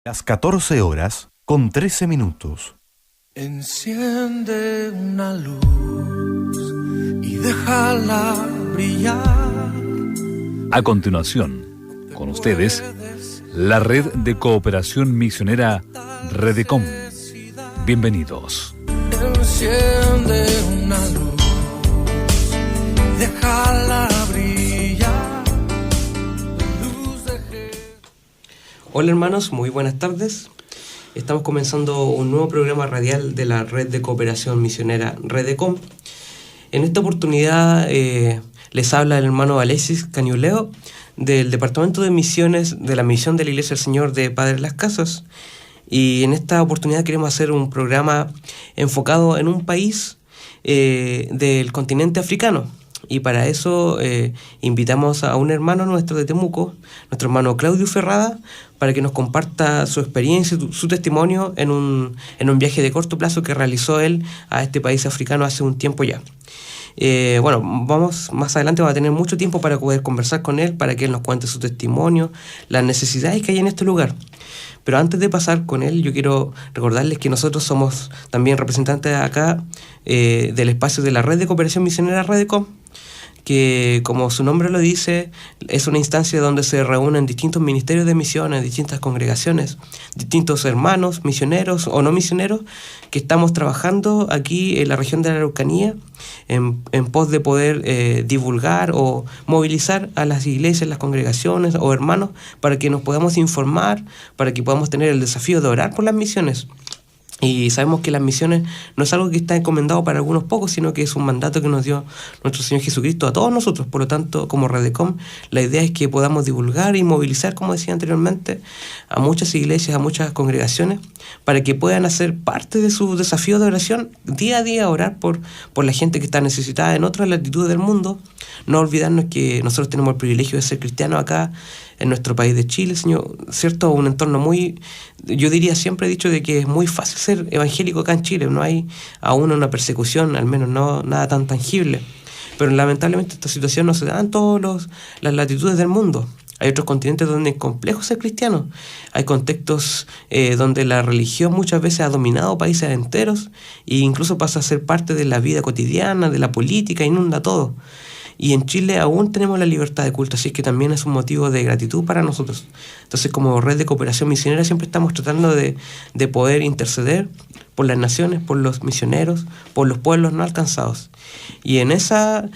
Las 14 horas con 13 minutos. Enciende una luz y déjala brillar. A continuación, con ustedes, la Red de Cooperación Misionera Redecom. Bienvenidos. Enciende una luz y déjala brillar. Hola hermanos, muy buenas tardes. Estamos comenzando un nuevo programa radial de la Red de Cooperación Misionera Redecom. En esta oportunidad les habla el hermano Alexis Cañuleo del Departamento de Misiones de la Misión de la Iglesia del Señor de Padre Las Casas. Y en esta oportunidad queremos hacer un programa enfocado en un país del continente africano. Y para eso invitamos a un hermano nuestro de Temuco, nuestro hermano Claudio Ferrada, para que nos comparta su experiencia, su testimonio en un viaje de corto plazo que realizó él a este país africano hace un tiempo ya. Más adelante vamos a tener mucho tiempo para poder conversar con él, para que él nos cuente su testimonio, las necesidades que hay en este lugar. Pero antes de pasar con él, yo quiero recordarles que nosotros somos también representantes acá del espacio de la Red de Cooperación Misionera Redecom, que como su nombre lo dice, es una instancia donde se reúnen distintos ministerios de misiones, distintas congregaciones, distintos hermanos, misioneros o no misioneros, que estamos trabajando aquí en la región de la Araucanía en pos de poder divulgar o movilizar a las iglesias, las congregaciones o hermanos para que nos podamos informar, para que podamos tener el desafío de orar por las misiones. Y sabemos que las misiones no es algo que está encomendado para algunos pocos, sino que es un mandato que nos dio nuestro Señor Jesucristo a todos nosotros. Por lo tanto, como Redecom, la idea es que podamos divulgar y movilizar, como decía anteriormente, a muchas iglesias, a muchas congregaciones, para que puedan hacer parte de su desafío de oración día a día, orar por la gente que está necesitada en otras latitudes del mundo. No olvidarnos que nosotros tenemos el privilegio de ser cristianos acá en nuestro país de Chile, Señor, ¿cierto? Un entorno muy, yo diría, siempre he dicho de que es muy fácil ser evangélico acá en Chile, no hay aún una persecución, al menos no nada tan tangible. Pero lamentablemente esta situación no se da en todas las latitudes del mundo. Hay otros continentes donde es complejo ser cristiano. Hay contextos donde la religión muchas veces ha dominado países enteros e incluso pasa a ser parte de la vida cotidiana, de la política, inunda todo. Y en Chile aún tenemos la libertad de culto, así es que también es un motivo de gratitud para nosotros. Entonces, como Red de Cooperación Misionera siempre estamos tratando de poder interceder por las naciones, por los misioneros, por los pueblos no alcanzados. Y en esa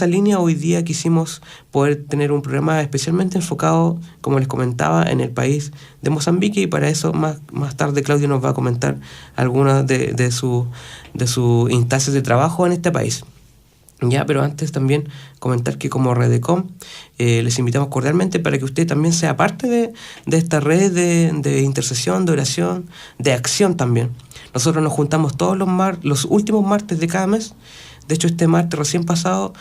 línea hoy día quisimos poder tener un programa especialmente enfocado, como les comentaba, en el país de Mozambique, y para eso más tarde Claudio nos va a comentar algunas de sus instancias de trabajo en este país. Ya, pero antes también comentar que como Redecom les invitamos cordialmente para que usted también sea parte de esta red de intercesión, de oración, de acción también. Nosotros nos juntamos todos los últimos martes de cada mes. De hecho, este martes recién pasado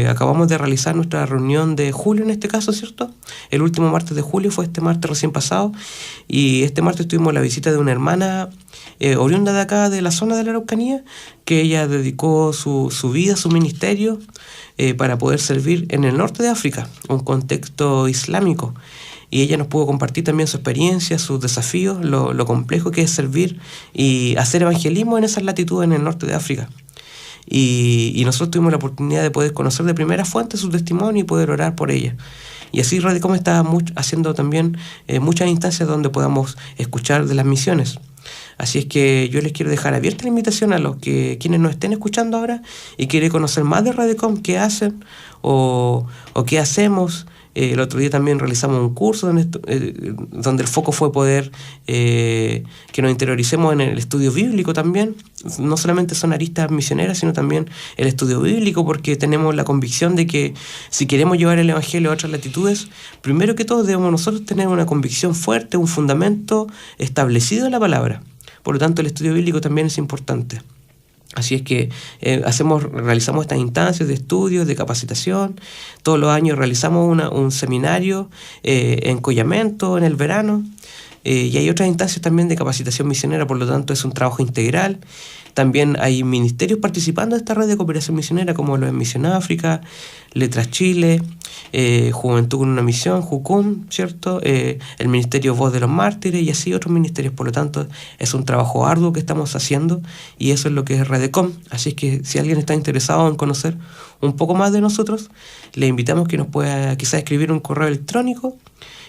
acabamos de realizar nuestra reunión de julio en este caso, ¿cierto? El último martes de julio fue este martes recién pasado, y este martes tuvimos la visita de una hermana oriunda de acá, de la zona de la Araucanía, que ella dedicó su vida, su ministerio, para poder servir en el norte de África, un contexto islámico. Y ella nos pudo compartir también su experiencia, sus desafíos, lo complejo que es servir y hacer evangelismo en esas latitudes en el norte de África. Y nosotros tuvimos la oportunidad de poder conocer de primera fuente su testimonio y poder orar por ella. Y así Redecom está haciendo también muchas instancias donde podamos escuchar de las misiones. Así es que yo les quiero dejar abierta la invitación a quienes nos estén escuchando ahora y quieren conocer más de Redecom, qué hacen o qué hacemos. El otro día también realizamos un curso donde el foco fue poder que nos interioricemos en el estudio bíblico también. No solamente son aristas misioneras, sino también el estudio bíblico, porque tenemos la convicción de que si queremos llevar el evangelio a otras latitudes, primero que todo debemos nosotros tener una convicción fuerte, un fundamento establecido en la palabra. Por lo tanto, el estudio bíblico también es importante. Así es que realizamos estas instancias de estudios, de capacitación. Todos los años realizamos un seminario en Collamiento en el verano. y hay otras instancias también de capacitación misionera, por lo tanto es un trabajo integral. También hay ministerios participando de esta red de cooperación misionera, como lo es Misión África, Letras Chile, Juventud con una Misión, JUCUM, ¿cierto? El Ministerio Voz de los Mártires y así otros ministerios. Por lo tanto, es un trabajo arduo que estamos haciendo y eso es lo que es Redecom. Así es que si alguien está interesado en conocer un poco más de nosotros, le invitamos que nos pueda quizás escribir un correo electrónico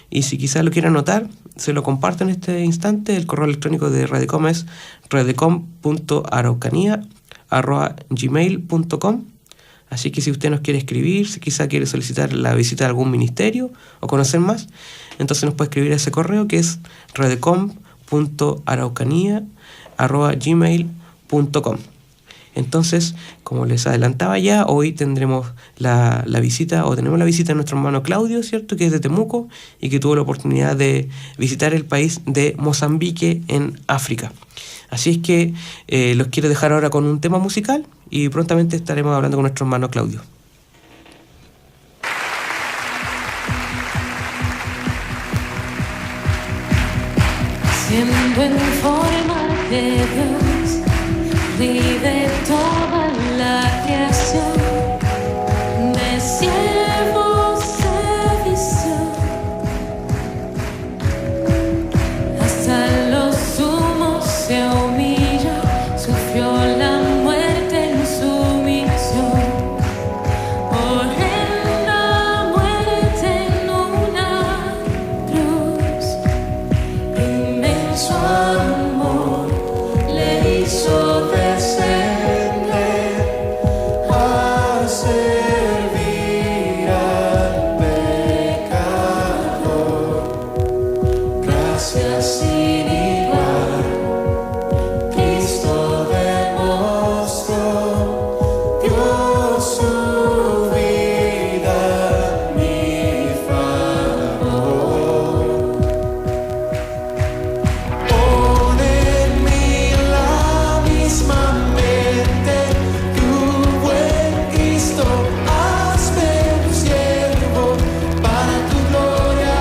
y si quizás lo quiera anotar, se lo comparto en este instante. El correo electrónico de Redecom es redecom.araucanía@gmail.com. Así que si usted nos quiere escribir, si quizá quiere solicitar la visita de algún ministerio o conocer más, entonces nos puede escribir a ese correo que es redecom.araucanía@gmail.com. Entonces, como les adelantaba ya, hoy tendremos la visita, o tenemos la visita de nuestro hermano Claudio, ¿cierto?, que es de Temuco y que tuvo la oportunidad de visitar el país de Mozambique en África. Así es que los quiero dejar ahora con un tema musical y prontamente estaremos hablando con nuestro hermano Claudio. Siendo en forma de Dios, vive toda la creación, de siervo servicio, hasta los sumos se humilla, sufrió la muerte en sumisión, horrenda muerte en una cruz, inmenso amor le hizo descender a servir al pecador. Gracias sin igual, Cristo demostró, dio su vida a mi favor. Pon en mí la misma mente que un buen Cristo, hazme tu siervo para tu gloria.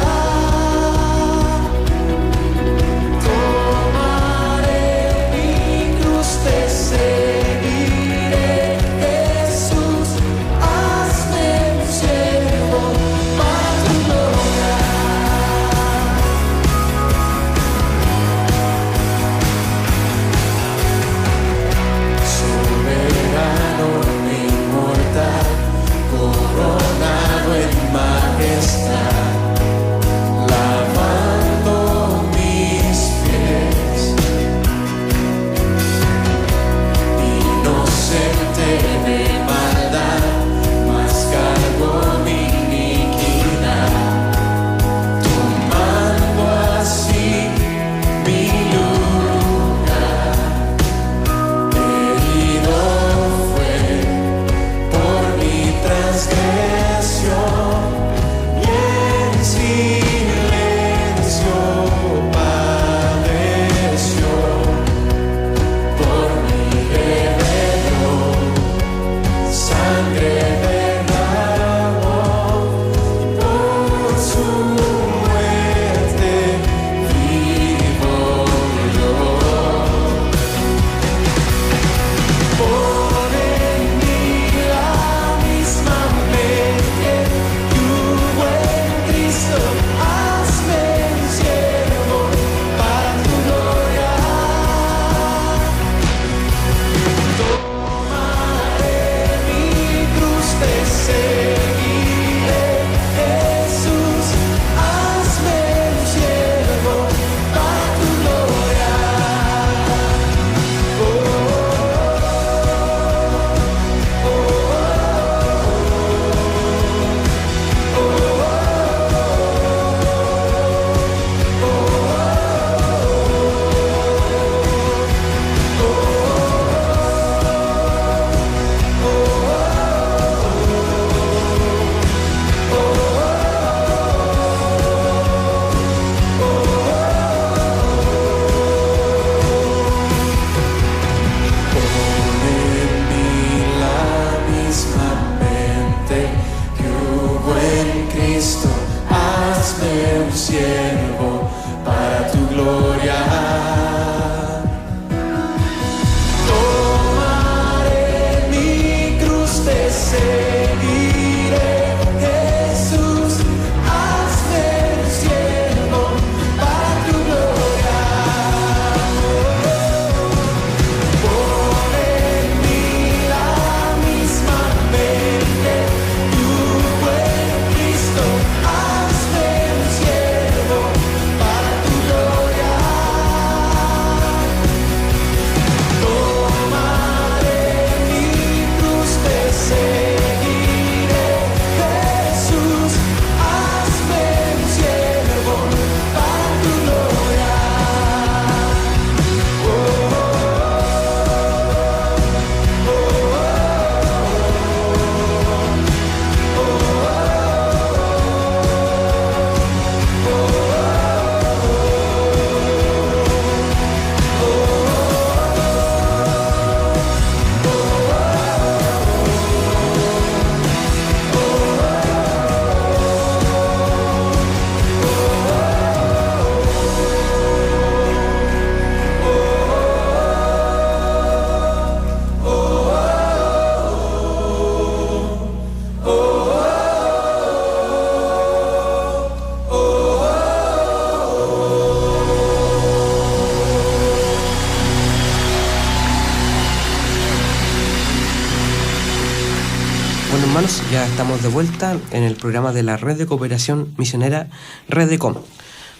Ya estamos de vuelta en el programa de la Red de Cooperación Misionera Redecom.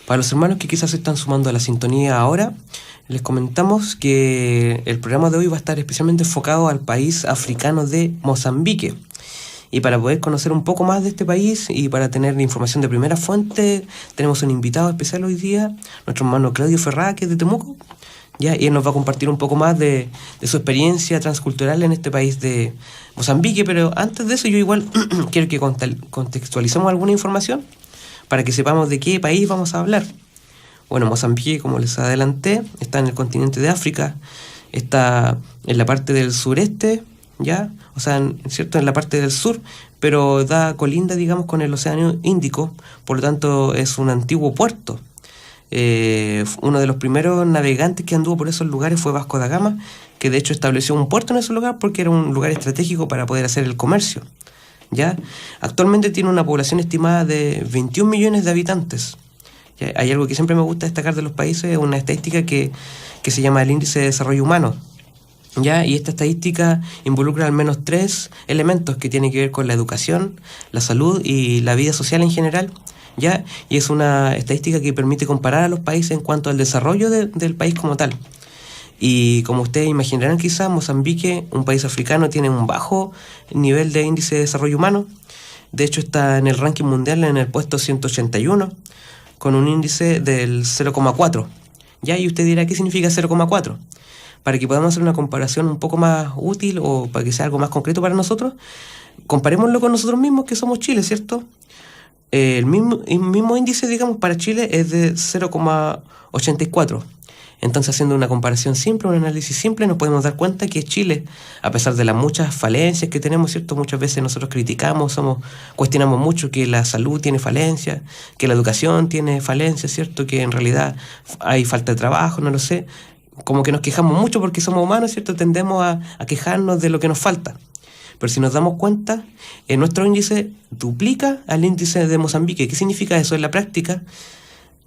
Para los hermanos que quizás se están sumando a la sintonía ahora, les comentamos que el programa de hoy va a estar especialmente enfocado al país africano de Mozambique. Y para poder conocer un poco más de este país y para tener información de primera fuente, tenemos un invitado especial hoy día, nuestro hermano Claudio Ferrada, que es de Temuco. ¿Ya? Y él nos va a compartir un poco más de su experiencia transcultural en este país de Mozambique. Pero antes de eso, yo igual quiero que contextualicemos alguna información para que sepamos de qué país vamos a hablar. Bueno, Mozambique, como les adelanté, está en el continente de África, está en la parte del sureste, ¿ya? O sea, ¿cierto? En la parte del sur, pero da colinda, digamos, con el Océano Índico, por lo tanto es un antiguo puerto. Uno de los primeros navegantes que anduvo por esos lugares fue Vasco da Gama, que de hecho estableció un puerto en ese lugar porque era un lugar estratégico para poder hacer el comercio. ¿Ya? Actualmente tiene una población estimada de 21 millones de habitantes. ¿Ya? Hay algo que siempre me gusta destacar de los países, una estadística que se llama el Índice de Desarrollo Humano. ¿Ya? Y esta estadística involucra al menos 3 elementos que tienen que ver con la educación, la salud y la vida social en general. ¿Ya? Y es una estadística que permite comparar a los países en cuanto al desarrollo del país como tal. Y como ustedes imaginarán, quizás Mozambique, un país africano, tiene un bajo nivel de índice de desarrollo humano. De hecho, está en el ranking mundial en el puesto 181, con un índice del 0,4. ¿Ya? Y usted dirá, ¿qué significa 0,4? Para que podamos hacer una comparación un poco más útil o para que sea algo más concreto para nosotros, comparémoslo con nosotros mismos, que somos Chile, ¿cierto? El mismo índice, digamos, para Chile es de 0,84. Entonces, haciendo una comparación simple, un análisis simple, nos podemos dar cuenta que Chile, a pesar de las muchas falencias que tenemos, ¿cierto? Muchas veces nosotros criticamos, cuestionamos mucho que la salud tiene falencias, que la educación tiene falencias, ¿cierto? Que en realidad hay falta de trabajo, no lo sé. Como que nos quejamos mucho porque somos humanos, ¿cierto? Tendemos a quejarnos de lo que nos falta. Pero si nos damos cuenta, nuestro índice duplica al índice de Mozambique. ¿Qué significa eso en la práctica?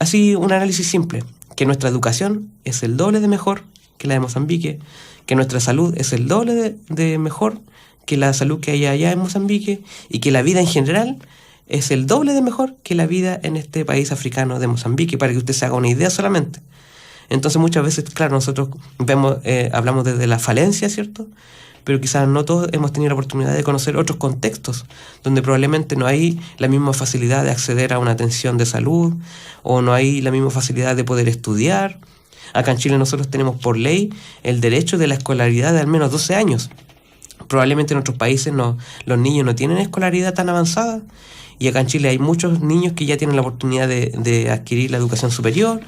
Así, un análisis simple, que nuestra educación es el doble de mejor que la de Mozambique, que nuestra salud es el doble de mejor que la salud que hay allá en Mozambique, y que la vida en general es el doble de mejor que la vida en este país africano de Mozambique, para que usted se haga una idea solamente. Entonces muchas veces, claro, nosotros hablamos desde la falencia, ¿cierto? Pero quizás no todos hemos tenido la oportunidad de conocer otros contextos donde probablemente no hay la misma facilidad de acceder a una atención de salud, o no hay la misma facilidad de poder estudiar. Acá en Chile nosotros tenemos por ley el derecho de la escolaridad de al menos 12 años. Probablemente en otros países los niños no tienen escolaridad tan avanzada, y acá en Chile hay muchos niños que ya tienen la oportunidad de adquirir la educación superior.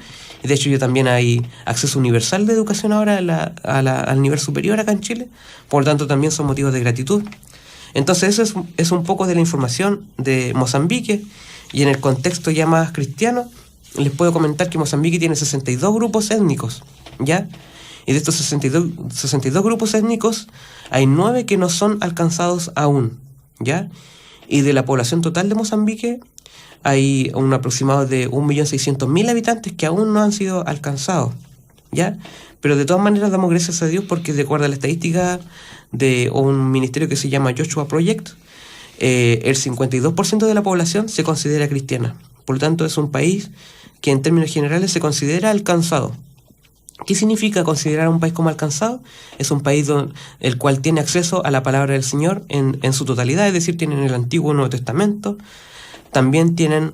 Y de hecho ya también hay acceso universal de educación ahora al nivel superior acá en Chile. Por lo tanto, también son motivos de gratitud. Entonces, eso es un poco de la información de Mozambique. Y en el contexto ya más cristiano, les puedo comentar que Mozambique tiene 62 grupos étnicos, ¿ya? Y de estos 62 grupos étnicos, hay 9 que no son alcanzados aún, ¿ya? Y de la población total de Mozambique, hay un aproximado de 1.600.000 habitantes que aún no han sido alcanzados, ¿ya? Pero de todas maneras damos gracias a Dios porque, de acuerdo a la estadística de un ministerio que se llama Joshua Project, el 52% de la población se considera cristiana. Por lo tanto, es un país que en términos generales se considera alcanzado. ¿Qué significa considerar a un país como alcanzado? Es un país el cual tiene acceso a la palabra del Señor en su totalidad, es decir, tienen el Antiguo y Nuevo Testamento. También tienen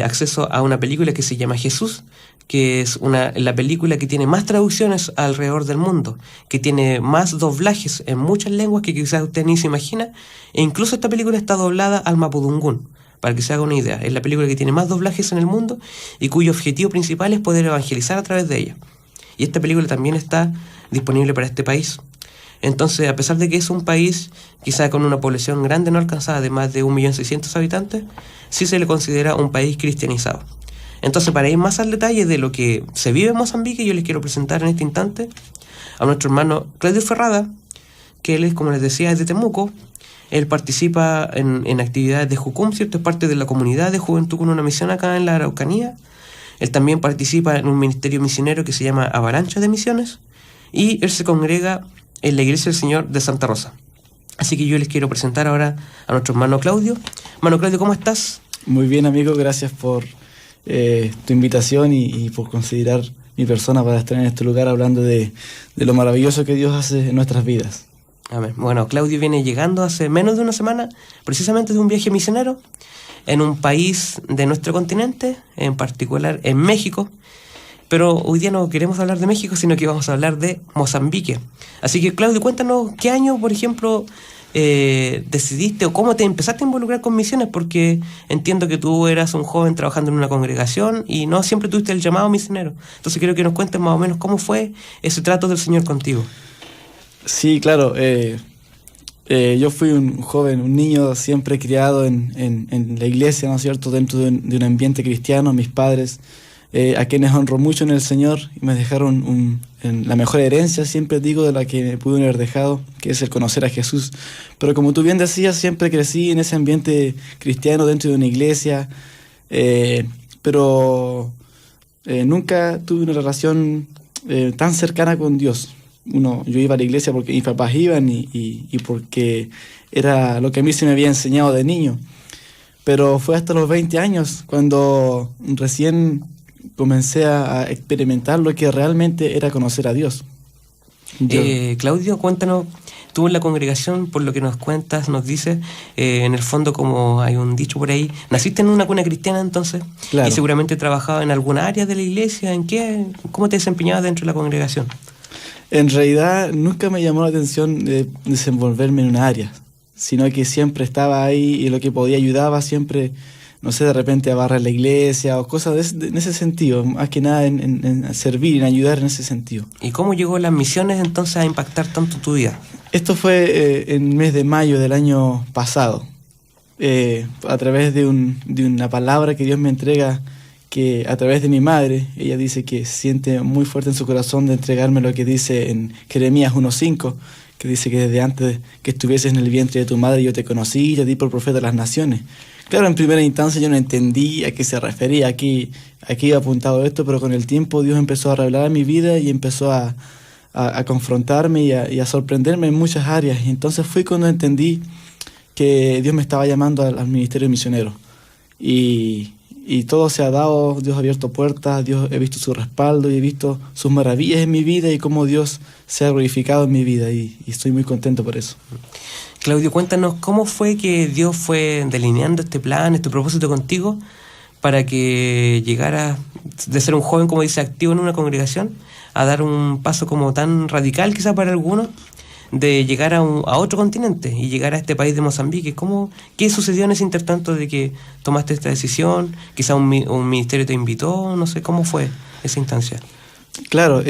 acceso a una película que se llama Jesús, que es la película que tiene más traducciones alrededor del mundo, que tiene más doblajes en muchas lenguas que quizás usted ni se imagina, e incluso esta película está doblada al mapudungún, para que se haga una idea. Es la película que tiene más doblajes en el mundo y cuyo objetivo principal es poder evangelizar a través de ella. Y esta película también está disponible para este país. Entonces, a pesar de que es un país quizá con una población grande, no alcanzada, de más de 1.600.000 habitantes, sí se le considera un país cristianizado. Entonces, para ir más al detalle de lo que se vive en Mozambique, yo les quiero presentar en este instante a nuestro hermano Claudio Ferrada, que él es, como les decía, es de Temuco. Él participa en actividades de Jucum, ¿cierto? Es parte de la comunidad de Juventud con una Misión acá en la Araucanía. Él también participa en un ministerio misionero que se llama Avalancha de Misiones, y él se congrega en la Iglesia del Señor de Santa Rosa. Así que yo les quiero presentar ahora a nuestro hermano Claudio. Hermano Claudio, ¿cómo estás? Muy bien, amigo, gracias por tu invitación y por considerar mi persona para estar en este lugar hablando de lo maravilloso que Dios hace en nuestras vidas. Amén. Bueno, Claudio viene llegando hace menos de una semana, precisamente de un viaje misionero en un país de nuestro continente, en particular en México. Pero hoy día no queremos hablar de México, sino que vamos a hablar de Mozambique. Así que, Claudio, cuéntanos qué año, por ejemplo, decidiste o cómo te empezaste a involucrar con misiones, porque entiendo que tú eras un joven trabajando en una congregación y no siempre tuviste el llamado misionero. Entonces quiero que nos cuentes más o menos cómo fue ese trato del Señor contigo. Sí, claro. Yo fui un joven, un niño siempre criado en la iglesia, ¿no es cierto?, dentro de un ambiente cristiano. Mis padres, a quienes honro mucho en el Señor, me dejaron la mejor herencia, siempre digo, de la que me pudieron haber dejado, que es el conocer a Jesús. Pero como tú bien decías, siempre crecí en ese ambiente cristiano dentro de una iglesia, pero nunca tuve una relación tan cercana con Dios. Yo iba a la iglesia porque mis papás iban y porque era lo que a mí se me había enseñado de niño. Pero fue hasta los 20 años cuando recién comencé a experimentar lo que realmente era conocer a Dios. Claudio, cuéntanos, tú en la congregación, por lo que nos cuentas, nos dices, en el fondo, como hay un dicho por ahí, naciste en una cuna cristiana entonces, claro. Y seguramente trabajabas en alguna área de la iglesia. ¿Cómo te desempeñabas dentro de la congregación? En realidad nunca me llamó la atención desenvolverme en una área, sino que siempre estaba ahí y lo que podía ayudaba siempre, no sé, de repente a barrer la iglesia o cosas en ese sentido, más que nada en servir, en ayudar en ese sentido. ¿Y cómo llegó las misiones entonces a impactar tanto tu vida? Esto fue en el mes de mayo del año pasado, a través de una palabra que Dios me entrega, que a través de mi madre. Ella dice que siente muy fuerte en su corazón de entregarme lo que dice en Jeremías 1:5, que dice que desde antes que estuvieses en el vientre de tu madre yo te conocí y te di por profeta de las naciones. Claro, en primera instancia yo no entendí a qué se refería, aquí iba apuntado esto, pero con el tiempo Dios empezó a revelar mi vida y empezó a confrontarme y a sorprenderme en muchas áreas. Y entonces fui cuando entendí que Dios me estaba llamando al ministerio misionero. Y todo se ha dado, Dios ha abierto puertas, he visto su respaldo y he visto sus maravillas en mi vida y cómo Dios se ha glorificado en mi vida y estoy muy contento por eso. Claudio, cuéntanos, ¿cómo fue que Dios fue delineando este plan, este propósito contigo para que llegaras de ser un joven, como dice, activo en una congregación, a dar un paso como tan radical quizás para algunos, de llegar a otro continente y llegar a este país de Mozambique? ¿Qué sucedió en ese intertanto de que tomaste esta decisión? Quizá un ministerio te invitó, no sé, ¿cómo fue esa instancia? Claro,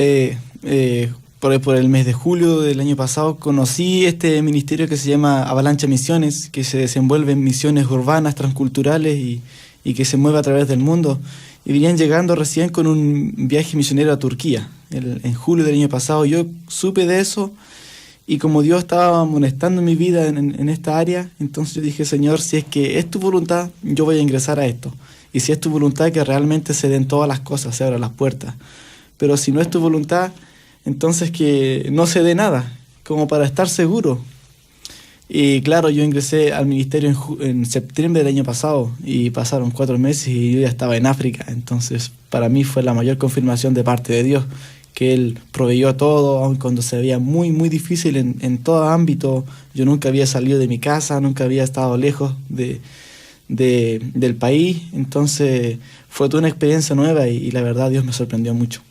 por el mes de julio del año pasado conocí este ministerio que se llama Avalancha Misiones, que se desenvuelve en misiones urbanas, transculturales y que se mueve a través del mundo. Y venían llegando recién con un viaje misionero a Turquía. En julio del año pasado yo supe de eso. Y como Dios estaba amonestando mi vida en esta área, entonces yo dije, Señor, si es que es tu voluntad, yo voy a ingresar a esto. Y si es tu voluntad, que realmente se den todas las cosas, se abran las puertas. Pero si no es tu voluntad, entonces que no se dé nada, como para estar seguro. Y claro, yo ingresé al ministerio en septiembre del año pasado y pasaron 4 meses y yo ya estaba en África. Entonces, para mí fue la mayor confirmación de parte de Dios, que Él proveyó todo, aun cuando se veía muy, muy difícil en todo ámbito. Yo nunca había salido de mi casa, nunca había estado lejos del país. Entonces, fue toda una experiencia nueva y la verdad Dios me sorprendió mucho.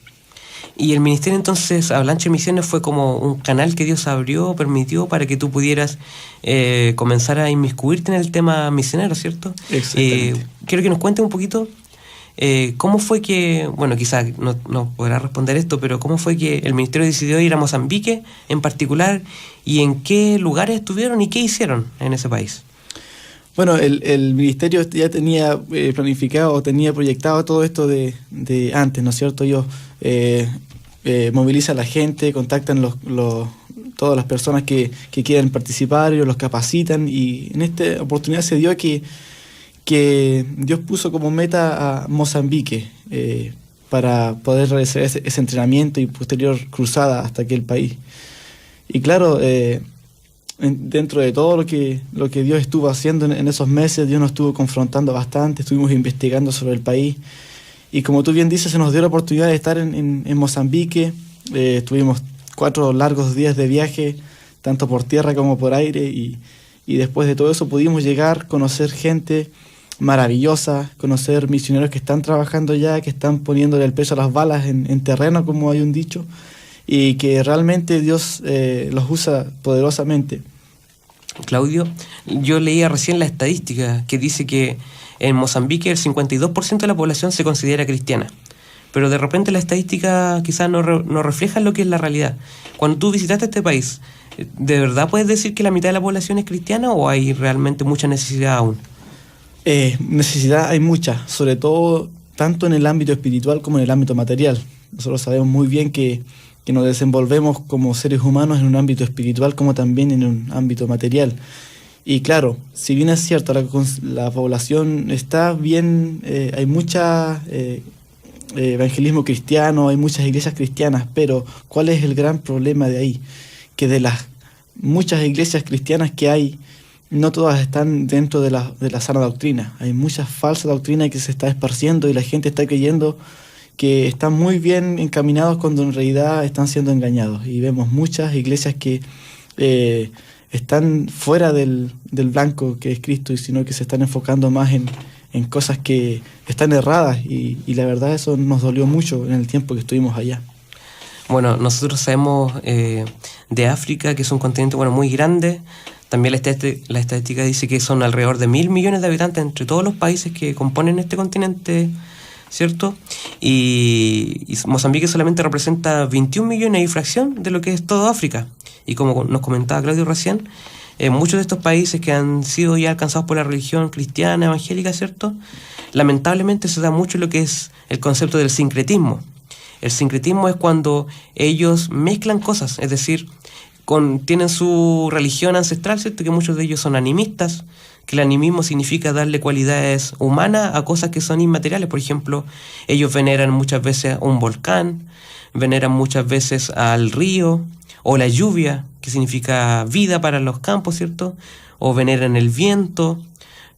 Y el ministerio entonces, Avalancha Misiones, fue como un canal que Dios abrió, permitió para que tú pudieras comenzar a inmiscuirte en el tema misionero, ¿cierto? Exactamente. Quiero que nos cuentes un poquito cómo fue que, bueno, quizás no podrás responder esto, pero cómo fue que el ministerio decidió ir a Mozambique en particular y en qué lugares estuvieron y qué hicieron en ese país. Bueno, el ministerio ya tenía planificado, tenía proyectado todo esto de antes, ¿no es cierto? Ellos movilizan a la gente, contactan todas las personas que quieren participar, ellos los capacitan y en esta oportunidad se dio que Dios puso como meta a Mozambique para poder realizar ese entrenamiento y posterior cruzada hasta aquel país. Y claro, dentro de todo lo que Dios estuvo haciendo en esos meses, Dios nos estuvo confrontando bastante, estuvimos investigando sobre el país. Y como tú bien dices, se nos dio la oportunidad de estar en Mozambique. Tuvimos 4 largos días de viaje, tanto por tierra como por aire. Y después de todo eso pudimos llegar, conocer gente maravillosa, conocer misioneros que están trabajando ya, que están poniéndole el peso a las balas en terreno, como hay un dicho, y que realmente Dios los usa poderosamente. Claudio, yo leía recién la estadística que dice que en Mozambique el 52% de la población se considera cristiana, pero de repente la estadística quizás no refleja lo que es la realidad. Cuando tú visitaste este país, ¿de verdad puedes decir que la mitad de la población es cristiana o hay realmente mucha necesidad aún? Necesidad hay mucha, sobre todo tanto en el ámbito espiritual como en el ámbito material. Nosotros sabemos muy bien que nos desenvolvemos como seres humanos en un ámbito espiritual como también en un ámbito material. Y claro, si bien es cierto, la población está bien, hay mucha evangelismo cristiano, hay muchas iglesias cristianas, pero ¿cuál es el gran problema de ahí? Que de las muchas iglesias cristianas que hay, no todas están dentro de la sana doctrina. Hay mucha falsa doctrina que se está esparciendo y la gente está creyendo que están muy bien encaminados cuando en realidad están siendo engañados. Y vemos muchas iglesias que están fuera del blanco que es Cristo, y sino que se están enfocando más en cosas que están erradas. Y la verdad eso nos dolió mucho en el tiempo que estuvimos allá. Bueno, nosotros sabemos de África, que es un continente muy grande. También la estadística dice que son alrededor de 1.000 millones de habitantes entre todos los países que componen este continente, ¿cierto? Y Mozambique solamente representa 21 millones y fracción de lo que es toda África. Y como nos comentaba Claudio recién, muchos de estos países que han sido ya alcanzados por la religión cristiana, evangélica, ¿cierto? Lamentablemente se da mucho lo que es el concepto del sincretismo. El sincretismo es cuando ellos mezclan cosas, es decir, tienen su religión ancestral, ¿cierto? Que muchos de ellos son animistas, que el animismo significa darle cualidades humanas a cosas que son inmateriales. Por ejemplo, ellos veneran muchas veces un volcán, veneran muchas veces al río, o la lluvia, que significa vida para los campos, ¿cierto? O veneran el viento,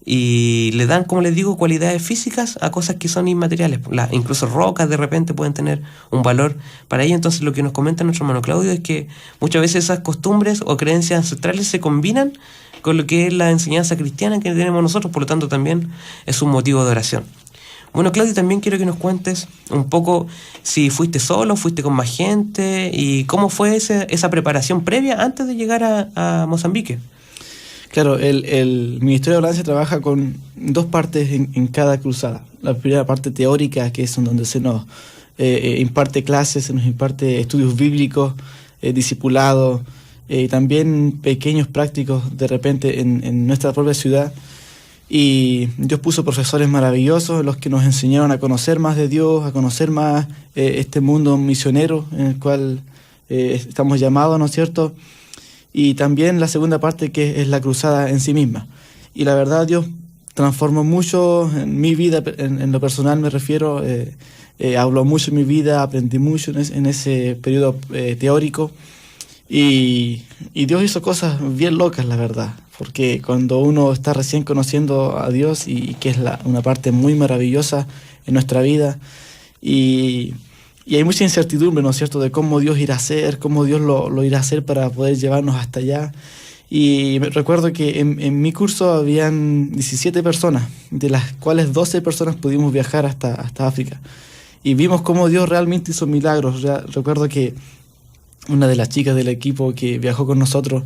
y le dan, como les digo, cualidades físicas a cosas que son inmateriales. Incluso rocas de repente pueden tener un valor para ello. Entonces lo que nos comenta nuestro hermano Claudio es que muchas veces esas costumbres o creencias ancestrales se combinan con lo que es la enseñanza cristiana que tenemos nosotros, por lo tanto también es un motivo de oración. Bueno, Claudio, también quiero que nos cuentes un poco si fuiste solo, fuiste con más gente, y cómo fue esa preparación previa antes de llegar a Mozambique. Claro, el Ministerio de Hablancia trabaja con 2 partes en cada cruzada. La primera parte teórica, que es donde se nos imparte clases, se nos imparte estudios bíblicos, discipulado, también pequeños prácticos de repente en nuestra propia ciudad. Y Dios puso profesores maravillosos, los que nos enseñaron a conocer más de Dios, a conocer más este mundo misionero en el cual estamos llamados, ¿no es cierto? Y también la segunda parte, que es la cruzada en sí misma. Y la verdad, Dios transformó mucho en mi vida, en lo personal me refiero, habló mucho en mi vida, aprendí mucho en ese periodo teórico. Y Dios hizo cosas bien locas, la verdad, porque cuando uno está recién conociendo a Dios, y que es una parte muy maravillosa en nuestra vida, y hay mucha incertidumbre, ¿no es cierto?, de cómo Dios irá a hacer, cómo Dios lo irá a hacer para poder llevarnos hasta allá. Y recuerdo que en mi curso habían 17 personas, de las cuales 12 personas pudimos viajar hasta África. Y vimos cómo Dios realmente hizo milagros. Recuerdo que una de las chicas del equipo que viajó con nosotros,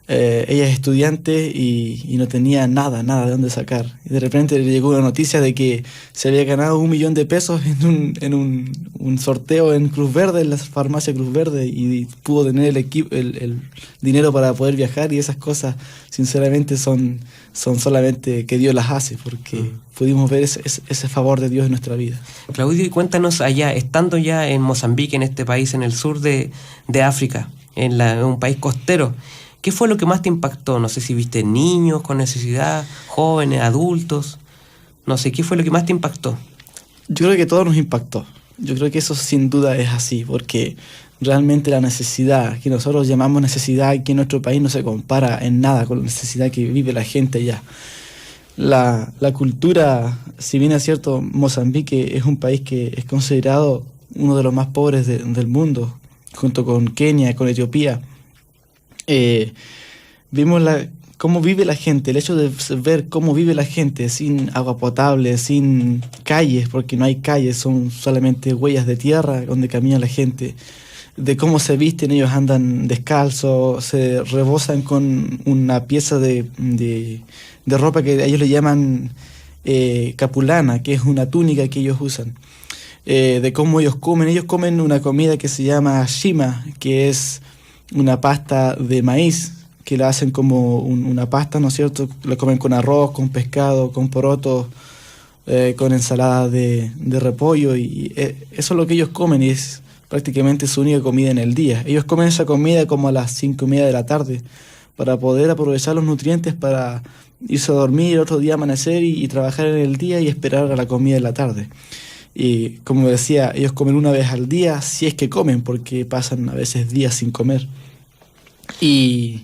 ella es estudiante y no tenía nada de dónde sacar. Y de repente le llegó una noticia de que se había ganado $1.000.000 en un sorteo en Cruz Verde, en la farmacia Cruz Verde, y pudo tener el dinero para poder viajar. Y esas cosas, sinceramente, son solamente que Dios las hace, porque pudimos ver ese favor de Dios en nuestra vida. Claudio, y cuéntanos allá, estando ya en Mozambique, en este país, en el sur de África, en un país costero, ¿qué fue lo que más te impactó? No sé si viste niños con necesidad, jóvenes, adultos. No sé, ¿qué fue lo que más te impactó? Yo creo que todo nos impactó. Yo creo que eso sin duda es así, porque realmente la necesidad que nosotros llamamos necesidad, que en nuestro país no se compara en nada con la necesidad que vive la gente allá. La cultura, si bien es cierto, Mozambique es un país que es considerado uno de los más pobres del mundo, junto con Kenia, con Etiopía. Vimos cómo vive la gente, el hecho de ver cómo vive la gente sin agua potable, sin calles, porque no hay calles, son solamente huellas de tierra donde camina la gente, de cómo se visten, ellos andan descalzos, se rebosan con una pieza de ropa que ellos le llaman capulana, que es una túnica que ellos usan. De cómo ellos comen una comida que se llama shima, que es una pasta de maíz, que la hacen como una pasta, ¿no es cierto? La comen con arroz, con pescado, con porotos, con ensalada de repollo, y eso es lo que ellos comen, y es prácticamente su única comida en el día. Ellos comen esa comida como a las 5:30 de la tarde, para poder aprovechar los nutrientes para irse a dormir, otro día amanecer y trabajar en el día y esperar a la comida de la tarde. Y como decía, ellos comen una vez al día, si es que comen, porque pasan a veces días sin comer. Y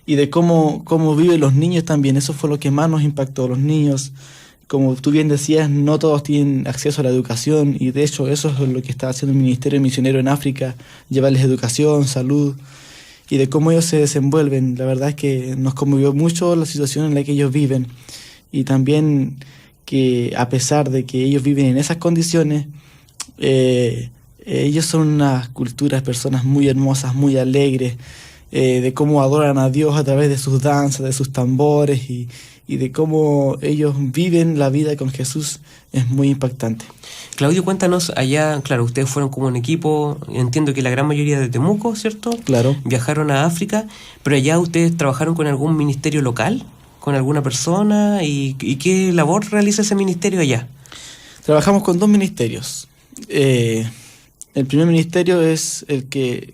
de cómo viven los niños también, eso fue lo que más nos impactó. Los niños, como tú bien decías, no todos tienen acceso a la educación, y de hecho eso es lo que está haciendo el Ministerio Misionero en África, llevarles educación, salud, y de cómo ellos se desenvuelven. La verdad es que nos conmovió mucho la situación en la que ellos viven, y también que a pesar de que ellos viven en esas condiciones, ellos son unas culturas, personas muy hermosas, muy alegres, de cómo adoran a Dios a través de sus danzas, de sus tambores, y de cómo ellos viven la vida con Jesús, es muy impactante. Claudio, cuéntanos, allá, claro, ustedes fueron como un equipo, entiendo que la gran mayoría de Temuco, ¿cierto? Claro. Viajaron a África, pero allá ustedes trabajaron con algún ministerio local, con alguna persona, y ¿qué labor realiza ese ministerio allá? Trabajamos con 2 ministerios. El primer ministerio es el que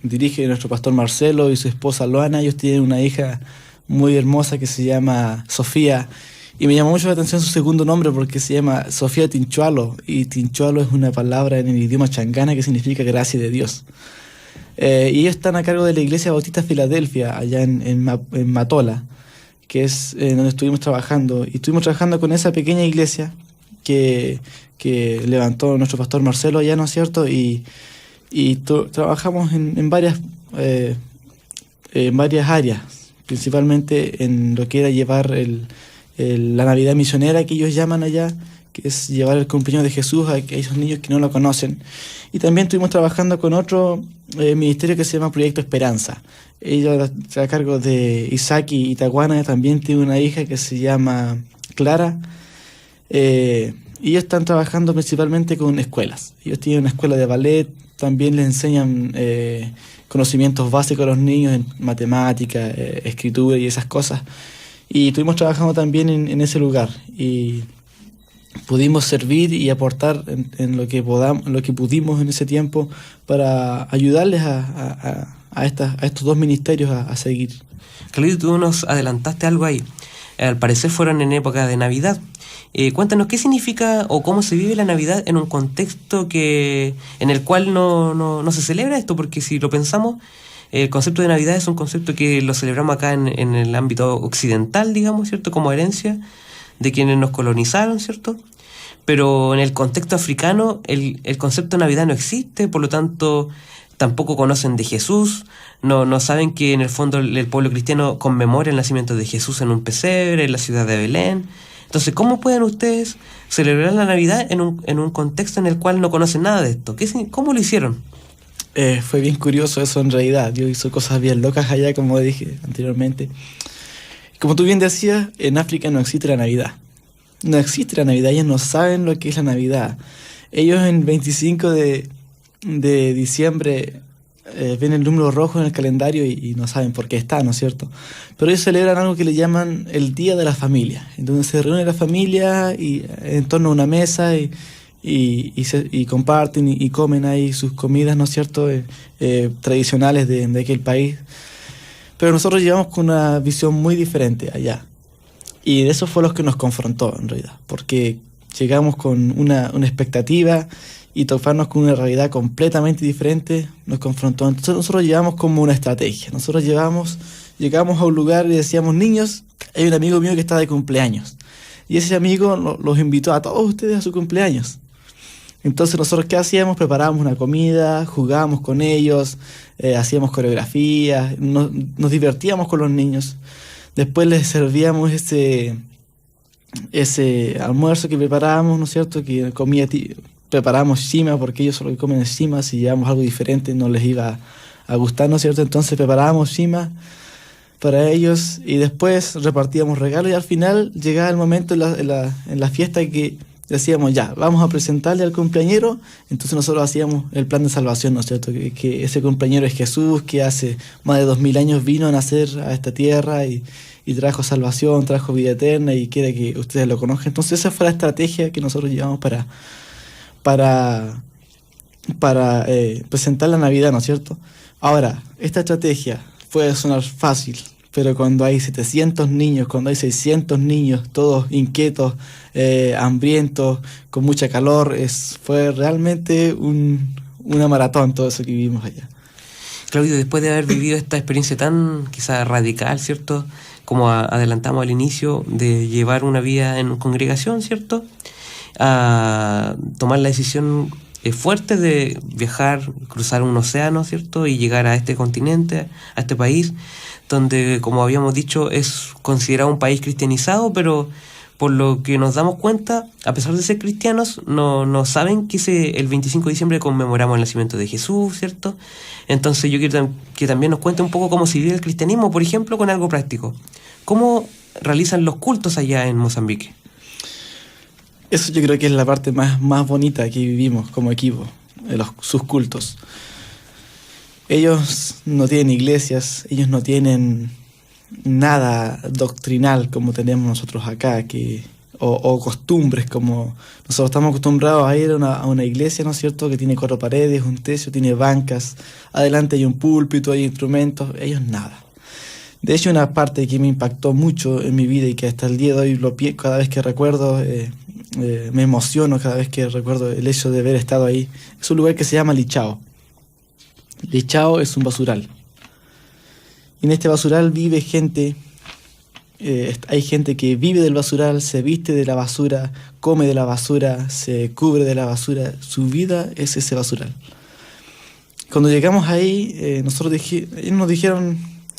dirige nuestro pastor Marcelo y su esposa Loana. Ellos tienen una hija muy hermosa que se llama Sofía, y me llamó mucho la atención su segundo nombre porque se llama Sofía Tinchualo, y Tinchualo es una palabra en el idioma changana que significa gracia de Dios. Y ellos están a cargo de la Iglesia Bautista Filadelfia, allá en Matola, que es donde estuvimos trabajando. Y estuvimos trabajando con esa pequeña iglesia que levantó nuestro pastor Marcelo allá, ¿no es cierto? Y trabajamos en varias áreas, principalmente en lo que era llevar la Navidad misionera que ellos llaman allá, que es llevar el cumpleaños de Jesús a esos niños que no lo conocen. Y también estuvimos trabajando con otro ministerio que se llama Proyecto Esperanza. Ella está a cargo de Isaki Itaguana, también tiene una hija que se llama Clara. Y ellos están trabajando principalmente con escuelas. Ellos tienen una escuela de ballet, también les enseñan conocimientos básicos a los niños en matemática, escritura y esas cosas. Y estuvimos trabajando también en ese lugar, y pudimos servir y aportar en lo que pudimos en ese tiempo para ayudarles a estos 2 ministerios a seguir. Claudio, tú nos adelantaste algo ahí. Al parecer fueron en época de Navidad. Cuéntanos qué significa o cómo se vive la Navidad en un contexto en el cual no se celebra esto, porque si lo pensamos, el concepto de Navidad es un concepto que lo celebramos acá en el ámbito occidental, digamos, ¿cierto? Como herencia de quienes nos colonizaron, ¿cierto? Pero en el contexto africano el concepto de Navidad no existe, por lo tanto tampoco conocen de Jesús, no saben que en el fondo el pueblo cristiano conmemora el nacimiento de Jesús en un pesebre, en la ciudad de Belén. Entonces, ¿cómo pueden ustedes celebrar la Navidad en un contexto en el cual no conocen nada de esto? ¿Cómo lo hicieron? Fue bien curioso eso en realidad. Yo hice cosas bien locas allá, como dije anteriormente. Como tú bien decías, en África no existe la Navidad. No existe la Navidad, ellos no saben lo que es la Navidad. Ellos en 25 de diciembre ven el número rojo en el calendario y no saben por qué está, ¿no es cierto? Pero ellos celebran algo que le llaman el Día de la Familia, en donde se reúne la familia y en torno a una mesa y comparten y comen ahí sus comidas, ¿no es cierto?, tradicionales de aquel país. Pero nosotros llevamos con una visión muy diferente allá. Y eso fue lo que nos confrontó, en realidad, porque llegamos con una expectativa y toparnos con una realidad completamente diferente nos confrontó. Entonces nosotros llevamos como una estrategia. Nosotros llegamos a un lugar y decíamos, niños, hay un amigo mío que está de cumpleaños. Y ese amigo los invitó a todos ustedes a su cumpleaños. Entonces nosotros, ¿qué hacíamos? Preparábamos una comida, jugábamos con ellos, hacíamos coreografías, nos divertíamos con los niños. Después les servíamos ese almuerzo que preparábamos, ¿no es cierto? Que preparábamos shima, porque ellos solo comen shima, si llevamos algo diferente no les iba a gustar, ¿no es cierto? Entonces preparábamos shima para ellos y después repartíamos regalos, y al final llegaba el momento en la fiesta que decíamos, ya, vamos a presentarle al cumpleañero. Entonces nosotros hacíamos el plan de salvación, ¿no es cierto? Que ese cumpleañero es Jesús, que hace más de 2000 años vino a nacer a esta tierra y trajo salvación, trajo vida eterna y quiere que ustedes lo conozcan. Entonces esa fue la estrategia que nosotros llevamos para presentar la Navidad, ¿no es cierto? Ahora, esta estrategia puede sonar fácil, pero cuando hay 700 niños, cuando hay 600 niños, todos inquietos, hambrientos, con mucha calor, fue realmente una maratón todo eso que vivimos allá. Claudio, después de haber vivido esta experiencia tan quizá radical, ¿cierto? Como adelantamos al inicio, de llevar una vida en congregación, ¿cierto? A tomar la decisión fuerte de viajar, cruzar un océano, ¿cierto? Y llegar a este continente, a este país, donde, como habíamos dicho, es considerado un país cristianizado, pero por lo que nos damos cuenta, a pesar de ser cristianos, no saben que el 25 de diciembre conmemoramos el nacimiento de Jesús, ¿cierto? Entonces yo quiero que también nos cuente un poco cómo se vive el cristianismo, por ejemplo, con algo práctico. ¿Cómo realizan los cultos allá en Mozambique? Eso yo creo que es la parte más bonita que vivimos como equipo, sus cultos. Ellos no tienen iglesias, ellos no tienen nada doctrinal como tenemos nosotros acá, o costumbres como nosotros estamos acostumbrados a ir a una iglesia, ¿no es cierto?, que tiene 4 paredes, un techo, tiene bancas, adelante hay un púlpito, hay instrumentos. Ellos nada. De hecho, una parte que me impactó mucho en mi vida y que hasta el día de hoy cada vez que recuerdo, me emociono cada vez que recuerdo el hecho de haber estado ahí, es un lugar que se llama Lichao. Lichao es un basural. Y en este basural vive gente, hay gente que vive del basural, se viste de la basura, come de la basura, se cubre de la basura. Su vida es ese basural. Cuando llegamos ahí, ellos nos dijeron,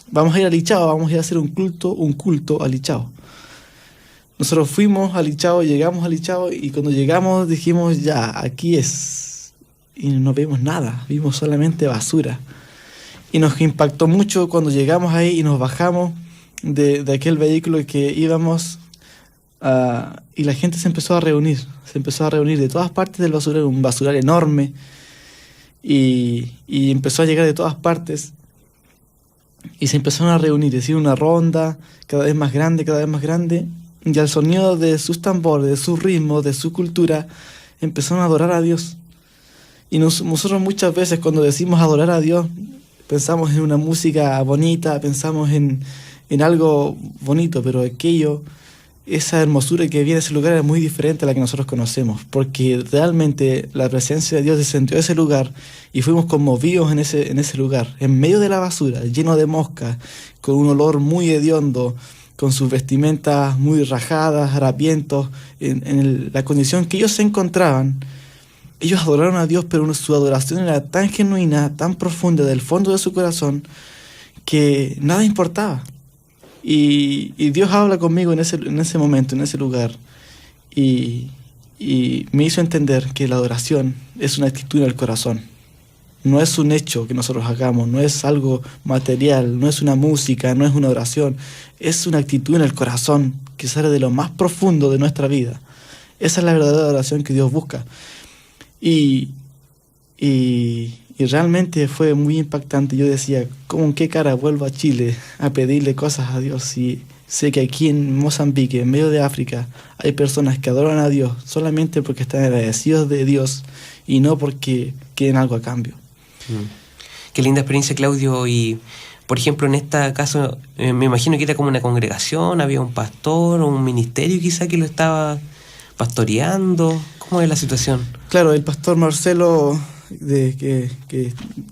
vamos a ir a Lichao, vamos a ir a hacer un culto a Lichao. Nosotros fuimos a Lichao, llegamos a Lichao, y cuando llegamos dijimos, ya, aquí es. Y no vimos nada, vimos solamente basura. Y nos impactó mucho cuando llegamos ahí y nos bajamos de aquel vehículo que íbamos, y la gente se empezó a reunir de todas partes del basurero, un basural enorme, y empezó a llegar de todas partes, y se empezaron a reunir, es decir, una ronda cada vez más grande, y al sonido de sus tambores, de su ritmo, de su cultura, empezaron a adorar a Dios. Y nosotros muchas veces cuando decimos adorar a Dios, pensamos en una música bonita, pensamos en algo bonito, pero esa hermosura que viene de ese lugar es muy diferente a la que nosotros conocemos, porque realmente la presencia de Dios descendió a ese lugar y fuimos conmovidos en ese lugar, en medio de la basura, lleno de moscas, con un olor muy hediondo, con sus vestimentas muy rajadas, harapientos, en la condición que ellos se encontraban. Ellos adoraron a Dios, pero su adoración era tan genuina, tan profunda, del fondo de su corazón, que nada importaba. Y Dios habla conmigo en ese momento, en ese lugar, y me hizo entender que la adoración es una actitud del corazón. No es un hecho que nosotros hagamos, no es algo material, no es una música, no es una oración, es una actitud en el corazón que sale de lo más profundo de nuestra vida. Esa es la verdadera adoración que Dios busca. Y realmente fue muy impactante. Yo decía, ¿con qué cara vuelvo a Chile a pedirle cosas a Dios? Si sé que aquí en Mozambique, en medio de África, hay personas que adoran a Dios solamente porque están agradecidos de Dios y no porque quieren algo a cambio. Qué linda experiencia, Claudio. Y, por ejemplo, en este caso, me imagino que era como una congregación, había un pastor o un ministerio quizá que lo estaba pastoreando? ¿Cómo es la situación? Claro, el pastor Marcelo, que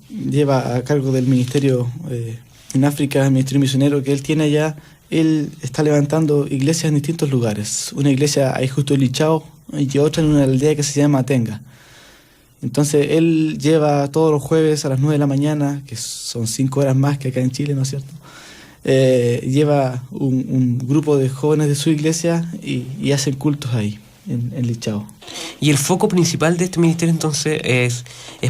lleva a cargo del ministerio en África, el ministerio misionero que él tiene allá, él está levantando iglesias en distintos lugares. Una iglesia ahí justo en Lichao y otra en una aldea que se llama Tenga. Entonces él lleva todos los jueves a las 9 de la mañana, que son 5 horas más que acá en Chile, ¿no es cierto? Lleva un grupo de jóvenes de su iglesia y hacen cultos ahí, en Lichao. Y el foco principal de este ministerio entonces es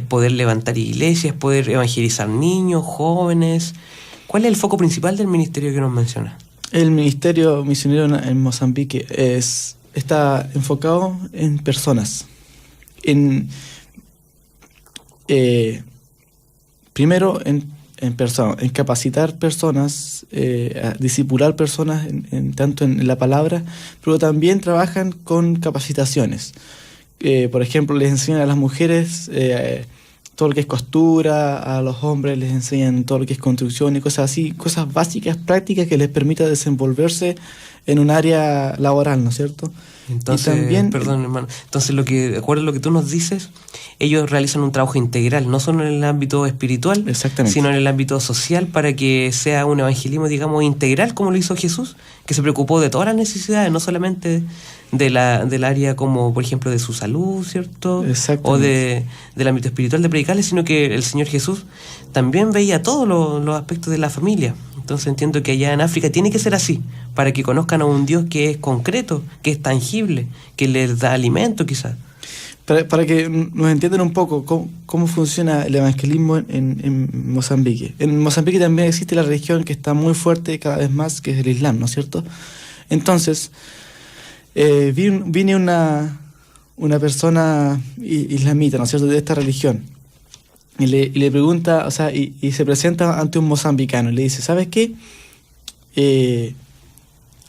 poder levantar iglesias, poder evangelizar niños, jóvenes. ¿Cuál es el foco principal del ministerio que nos menciona? El ministerio misionero en Mozambique está enfocado en personas. Primero en personas, en capacitar personas, a discipular personas tanto en la palabra, pero también trabajan con capacitaciones. Por ejemplo, les enseñan a las mujeres todo lo que es costura, a los hombres les enseñan todo lo que es construcción y cosas así, cosas básicas, prácticas que les permita desenvolverse en un área laboral, ¿no es cierto? Entonces, también, perdón hermano, entonces de acuerdo a lo que tú nos dices, ellos realizan un trabajo integral, no solo en el ámbito espiritual, sino en el ámbito social, para que sea un evangelismo, digamos, integral, como lo hizo Jesús, que se preocupó de todas las necesidades, no solamente del área como, por ejemplo, de su salud, ¿cierto? O del ámbito espiritual de predicarles, sino que el Señor Jesús también veía todos los aspectos de la familia. Entonces entiendo que allá en África tiene que ser así, para que conozcan a un Dios que es concreto, que es tangible, que les da alimento quizás. Para que nos entiendan un poco cómo funciona el evangelismo en Mozambique. En Mozambique también existe la religión que está muy fuerte cada vez más, que es el Islam, ¿no es cierto? Entonces, viene una persona islamita, ¿no es cierto?, de esta religión, y le pregunta, o sea, y se presenta ante un mozambicano y le dice, ¿sabes qué?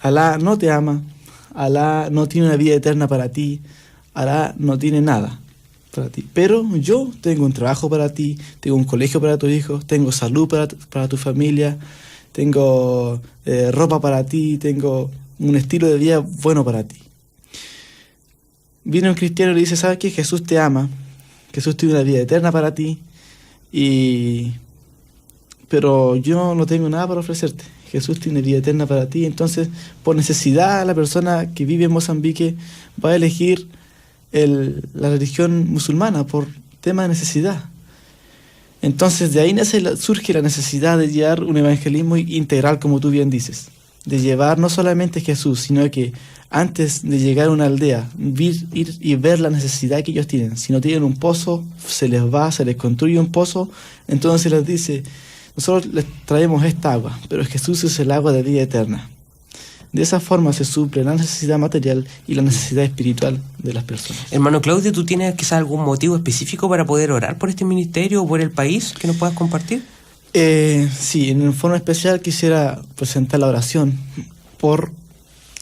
Alá no te ama, Alá no tiene una vida eterna para ti, Alá no tiene nada para ti, pero yo tengo un trabajo para ti, tengo un colegio para tus hijos, tengo salud para tu familia, tengo ropa para ti, tengo un estilo de vida bueno para ti. Viene un cristiano y le dice, ¿sabes qué? Jesús te ama, Jesús tiene una vida eterna para ti, pero yo no tengo nada para ofrecerte. Jesús tiene vida eterna para ti. Entonces, por necesidad, la persona que vive en Mozambique va a elegir la religión musulmana por tema de necesidad. Entonces, de ahí surge la necesidad de llevar un evangelismo integral, como tú bien dices, de llevar no solamente Jesús, sino que antes de llegar a una aldea, ir y ver la necesidad que ellos tienen. Si no tienen un pozo, se les construye un pozo, entonces les dice, nosotros les traemos esta agua, pero Jesús es el agua de vida eterna. De esa forma se suple la necesidad material y la necesidad espiritual de las personas. Hermano Claudio, ¿tú tienes quizás algún motivo específico para poder orar por este ministerio o por el país que nos puedas compartir? Sí, en forma especial quisiera presentar la oración por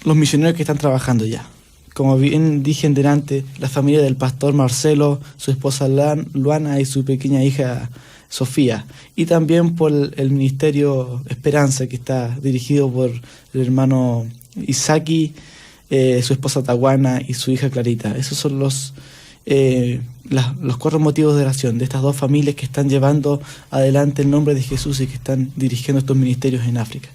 los misioneros que están trabajando ya. Como bien dije en delante, la familia del pastor Marcelo, su esposa Luana y su pequeña hija Sofía, y también por el ministerio Esperanza, que está dirigido por el hermano Isaki, su esposa Tawana y su hija Clarita. Esos son los 4 motivos de oración de estas 2 familias que están llevando adelante el nombre de Jesús y que están dirigiendo estos ministerios en África.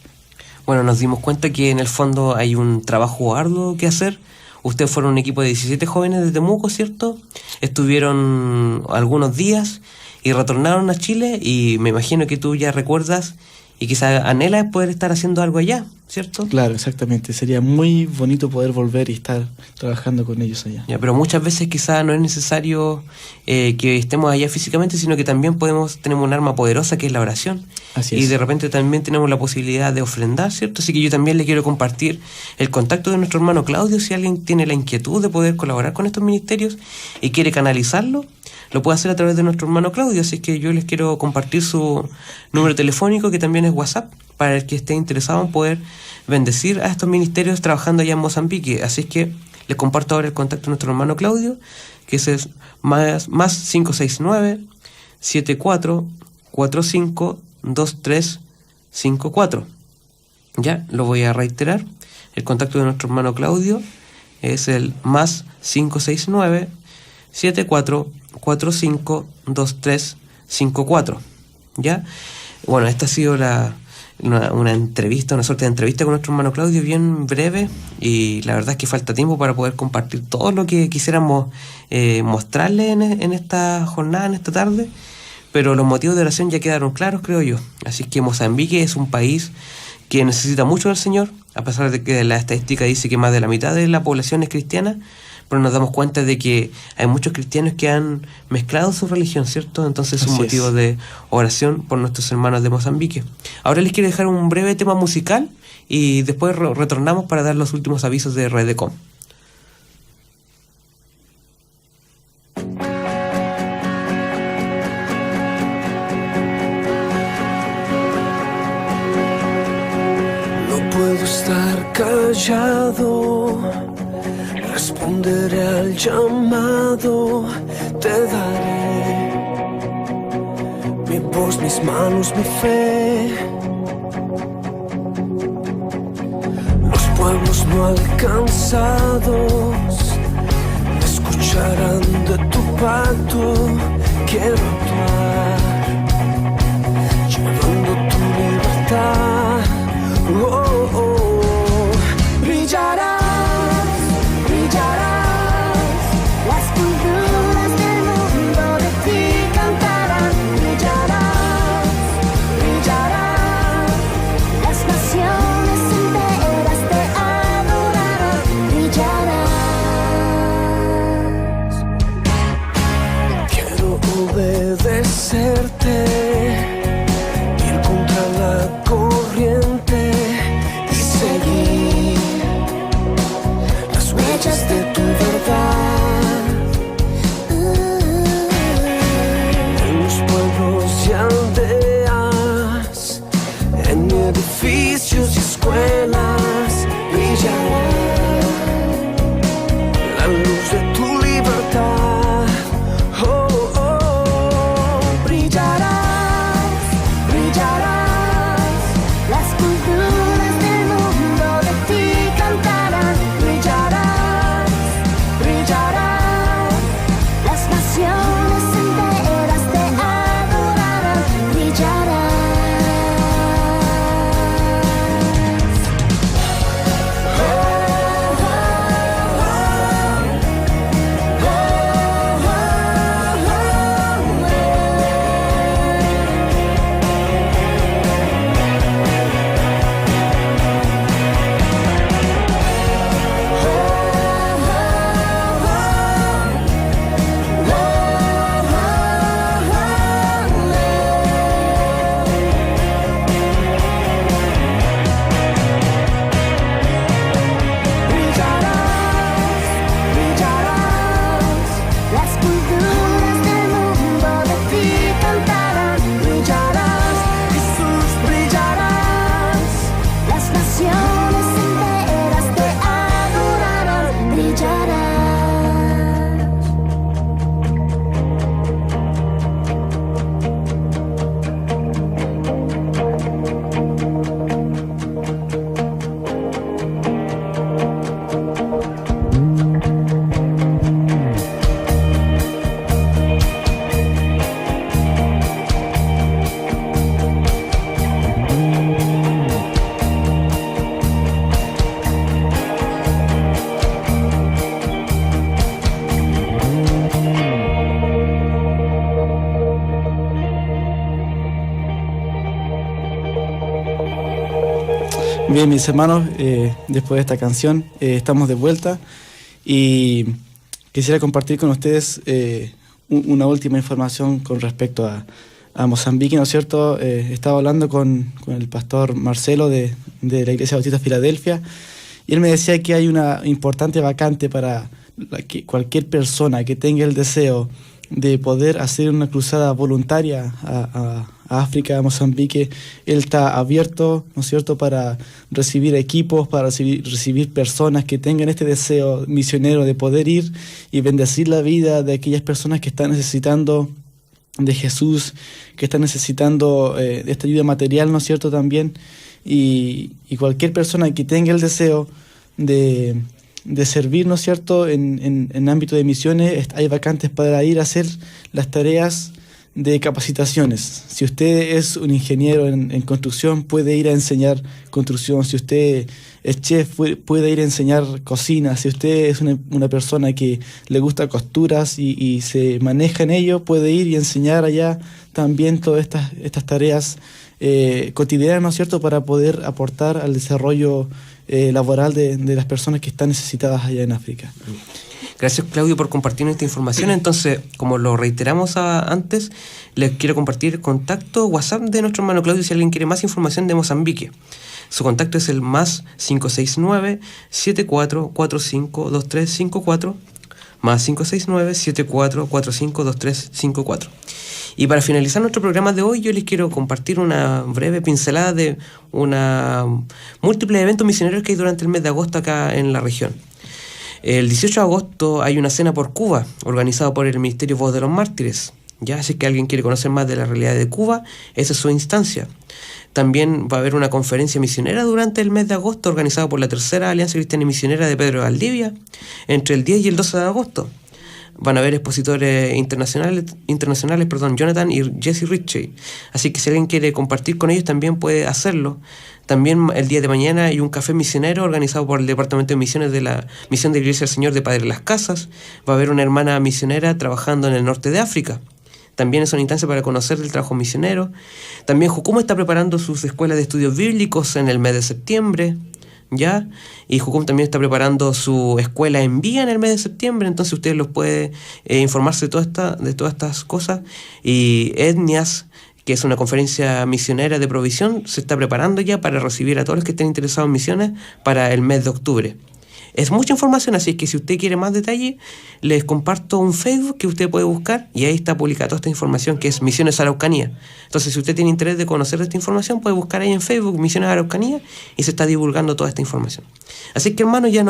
Bueno, nos dimos cuenta que en el fondo hay un trabajo arduo que hacer. Ustedes fueron un equipo de 17 jóvenes de Temuco, ¿cierto? Estuvieron algunos días y retornaron a Chile, y me imagino que tú ya recuerdas y quizás anhelas poder estar haciendo algo allá, ¿cierto? Claro, exactamente. Sería muy bonito poder volver y estar trabajando con ellos allá. Ya, pero muchas veces quizás no es necesario que estemos allá físicamente, sino que también tenemos un arma poderosa que es la oración. Así es. Y de repente también tenemos la posibilidad de ofrendar, ¿cierto? Así que yo también le quiero compartir el contacto de nuestro hermano Claudio. Si alguien tiene la inquietud de poder colaborar con estos ministerios y quiere canalizarlo, lo puede hacer a través de nuestro hermano Claudio. Así que yo les quiero compartir su número telefónico, que también es WhatsApp, para el que esté interesado en poder bendecir a estos ministerios trabajando allá en Mozambique. Así que les comparto ahora el contacto de nuestro hermano Claudio, que es más 569-7445-2354. Ya, lo voy a reiterar. El contacto de nuestro hermano Claudio es el más 569 74452354. ¿Ya? Bueno, esta ha sido una entrevista, una suerte de entrevista con nuestro hermano Claudio, bien breve, y la verdad es que falta tiempo para poder compartir todo lo que quisiéramos mostrarle en esta jornada, en esta tarde, pero los motivos de oración ya quedaron claros, creo yo. Así que Mozambique es un país que necesita mucho del Señor, a pesar de que la estadística dice que más de la mitad de la población es cristiana, pero nos damos cuenta de que hay muchos cristianos que han mezclado su religión, ¿cierto? Entonces es un motivo de oración por nuestros hermanos de Mozambique. Ahora les quiero dejar un breve tema musical y después retornamos para dar los últimos avisos de Redecom. No puedo estar callado, responderé al llamado, te daré mi voz, mis manos, mi fe. Los pueblos no alcanzados me escucharán de tu pacto. Quiero actuar llevando tu libertad. Oh, oh, oh. Brillarás, brillarás, las culturas del mundo de ti cantarán. Brillarás, brillarás, las naciones enteras te adorarán. Brillarás. Quiero obedecerte, ir contra la corriente y seguir las huellas de tu verdad. En los pueblos y aldeas, en edificios y escuelas, brillará la luz de tu libertad. Oh, oh, oh. Brillarás, brillarás, las culturas del mundo de ti cantarán. Brillarás, brillarás, las naciones enteras te adorarán. Brillarás. Brillarás, las culturas del mundo de ti cantarán. Brillarás, Jesús, brillarás, las naciones enteras te adorarán. Brillarás. Bien, mis hermanos, después de esta canción estamos de vuelta y quisiera compartir con ustedes una última información con respecto a Mozambique, ¿no es cierto? Estaba hablando con el pastor Marcelo de la Iglesia Bautista Filadelfia y él me decía que hay una importante vacante para que cualquier persona que tenga el deseo de poder hacer una cruzada voluntaria a África, a Mozambique. Él está abierto, ¿no es cierto?, para recibir equipos, para recibir personas que tengan este deseo misionero de poder ir y bendecir la vida de aquellas personas que están necesitando de Jesús, que están necesitando de esta ayuda material, ¿no es cierto?, también. Y cualquier persona que tenga el deseo de servir, ¿no es cierto?, en ámbito de misiones, hay vacantes para ir a hacer las tareas de capacitaciones. Si usted es un ingeniero en construcción, puede ir a enseñar construcción. Si usted es chef, puede ir a enseñar cocina. Si usted es una persona que le gusta costuras y se maneja en ello, puede ir y enseñar allá también todas estas tareas cotidianas, ¿no es cierto?, para poder aportar al desarrollo laboral de las personas que están necesitadas allá en África. Gracias, Claudio, por compartir esta información. Entonces, como lo reiteramos antes, les quiero compartir el contacto WhatsApp de nuestro hermano Claudio si alguien quiere más información de Mozambique. Su contacto es el más 569-7445-2354, más 569-7445-2354. Y para finalizar nuestro programa de hoy, yo les quiero compartir una breve pincelada de múltiples eventos misioneros que hay durante el mes de agosto acá en la región. El 18 de agosto hay una cena por Cuba, organizada por el Ministerio Voz de los Mártires. Ya, si es que alguien quiere conocer más de la realidad de Cuba, esa es su instancia. También va a haber una conferencia misionera durante el mes de agosto, organizada por la Tercera Alianza Cristiana y Misionera de Pedro de Valdivia, entre el 10 y el 12 de agosto. Van a haber expositores internacionales, Jonathan y Jesse Ritchie. Así que si alguien quiere compartir con ellos, también puede hacerlo. También el día de mañana hay un café misionero organizado por el Departamento de Misiones de la Misión de Iglesia del Señor de Padre Las Casas. Va a haber una hermana misionera trabajando en el norte de África. También es una instancia para conocer el trabajo misionero. También Jucum está preparando sus escuelas de estudios bíblicos en el mes de septiembre. ¿Ya? Y Jucum también está preparando su escuela en Vía en el mes de septiembre, entonces usted los puede informarse de todas estas cosas. Y Etnias, que es una conferencia misionera de provisión, se está preparando ya para recibir a todos los que estén interesados en misiones para el mes de octubre. Es mucha información, así que si usted quiere más detalle, les comparto un Facebook que usted puede buscar y ahí está publicada toda esta información, que es Misiones Araucanía. Entonces, si usted tiene interés de conocer esta información, puede buscar ahí en Facebook Misiones Araucanía y se está divulgando toda esta información. Así que, hermanos, ya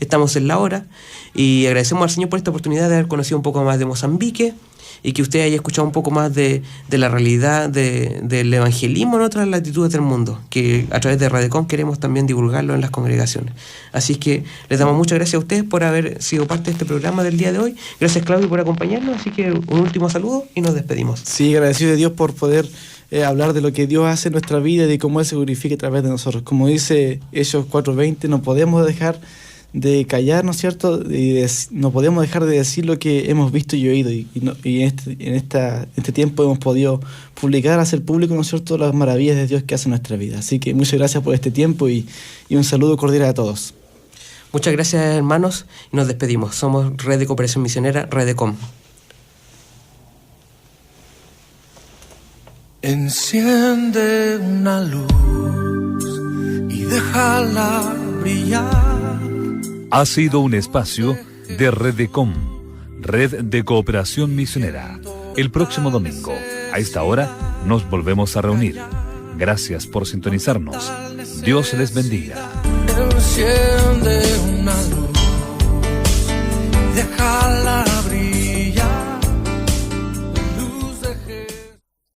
estamos en la hora y agradecemos al Señor por esta oportunidad de haber conocido un poco más de Mozambique y que usted haya escuchado un poco más de la realidad del evangelismo en otras latitudes del mundo, que a través de Redecom queremos también divulgarlo en las congregaciones. Así que les damos muchas gracias a ustedes por haber sido parte de este programa del día de hoy. Gracias, Claudio, por acompañarnos. Así que un último saludo y nos despedimos. Sí, agradecido de Dios por poder hablar de lo que Dios hace en nuestra vida y de cómo Él se glorifica a través de nosotros. Como dice Hechos 4:20, no podemos dejar de callar, ¿no es cierto? No podemos dejar de decir lo que hemos visto y oído. Y en este tiempo hemos podido publicar, hacer público, ¿no es cierto?, las maravillas de Dios que hace en nuestra vida. Así que muchas gracias por este tiempo y un saludo cordial a todos. Muchas gracias, hermanos, y nos despedimos. Somos Red de Cooperación Misionera, Redecom. Enciende una luz y déjala brillar. Ha sido un espacio de Redecom, Red de Cooperación Misionera. El próximo domingo, a esta hora, nos volvemos a reunir. Gracias por sintonizarnos. Dios les bendiga. Enciende una luz, déjala